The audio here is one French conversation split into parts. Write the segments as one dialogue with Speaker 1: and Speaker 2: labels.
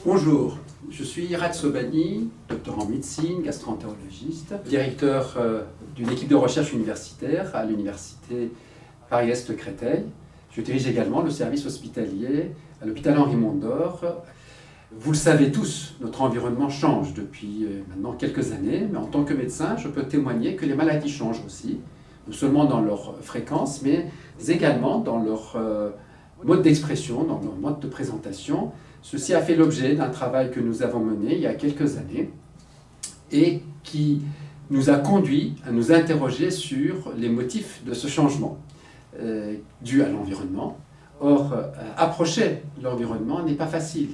Speaker 1: Bonjour, je suis Irad Sobhani, docteur en médecine, gastro-entérologiste, directeur d'une équipe de recherche universitaire à l'université Paris-Est Créteil. Je dirige également le service hospitalier à l'hôpital Henri-Mondor. Vous le savez tous, notre environnement change depuis maintenant quelques années, mais en tant que médecin, je peux témoigner que les maladies changent aussi, non seulement dans leur fréquence, mais également dans leur mode d'expression, dans leur mode de présentation. Ceci a fait l'objet d'un travail que nous avons mené il y a quelques années et qui nous a conduit à nous interroger sur les motifs de ce changement dû à l'environnement. Or, approcher l'environnement n'est pas facile.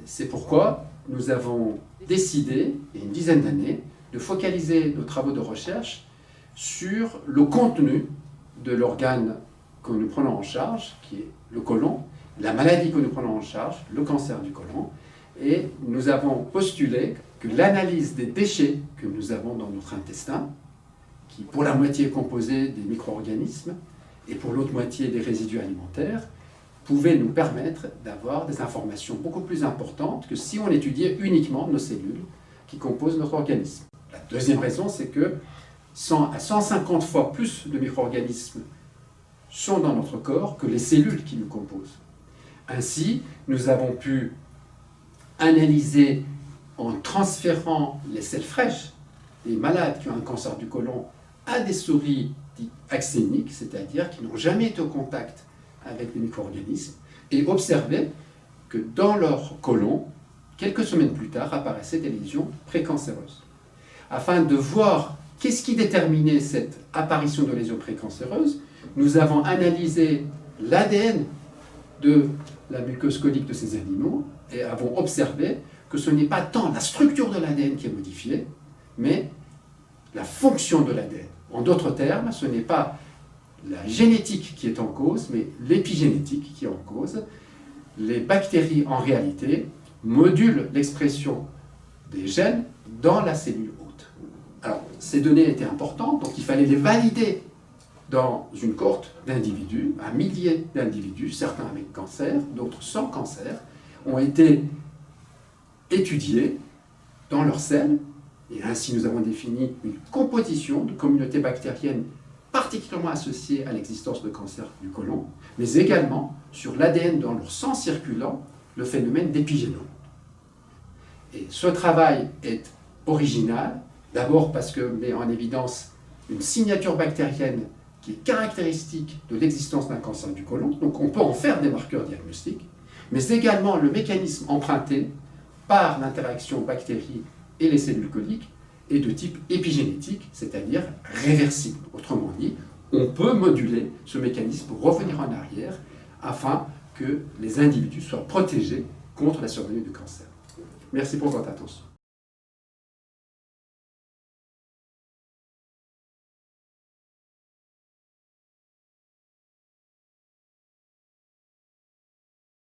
Speaker 1: C'est pourquoi nous avons décidé, il y a une dizaine d'années, de focaliser nos travaux de recherche sur le contenu de l'organe que nous prenons en charge, qui est le côlon, la maladie que nous prenons en charge, le cancer du côlon, et nous avons postulé que l'analyse des déchets que nous avons dans notre intestin, qui pour la moitié est composé des micro-organismes et pour l'autre moitié des résidus alimentaires, pouvait nous permettre d'avoir des informations beaucoup plus importantes que si on étudiait uniquement nos cellules qui composent notre organisme. La deuxième raison, c'est que 100 à 150 fois plus de micro-organismes sont dans notre corps que les cellules qui nous composent. Ainsi, nous avons pu analyser en transférant les selles fraîches des malades qui ont un cancer du côlon à des souris dites axéniques, c'est-à-dire qui n'ont jamais été au contact avec des micro-organismes, et observer que dans leur côlon, quelques semaines plus tard, apparaissaient des lésions précancéreuses. Afin de voir qu'est-ce qui déterminait cette apparition de lésions précancéreuses, nous avons analysé l'ADN de la muqueuse colique de ces animaux et avons observé que ce n'est pas tant la structure de l'ADN qui est modifiée, mais la fonction de l'ADN. En d'autres termes, ce n'est pas la génétique qui est en cause, mais l'épigénétique qui est en cause. Les bactéries, en réalité, modulent l'expression des gènes dans la cellule hôte. Alors, ces données étaient importantes, donc il fallait les valider dans une cohorte d'individus, un millier d'individus, certains avec cancer, d'autres sans cancer, ont été étudiés dans leurs selles, et ainsi nous avons défini une composition de communautés bactériennes particulièrement associées à l'existence de cancer du côlon, mais également sur l'ADN dans leur sang circulant, le phénomène d'épigénome. Et ce travail est original, d'abord parce que met en évidence une signature bactérienne qui est caractéristique de l'existence d'un cancer du côlon, donc on peut en faire des marqueurs diagnostiques, mais également le mécanisme emprunté par l'interaction bactérie et les cellules coliques est de type épigénétique, c'est-à-dire réversible. Autrement dit, on peut moduler ce mécanisme pour revenir en arrière afin que les individus soient protégés contre la survenue du cancer. Merci pour votre attention.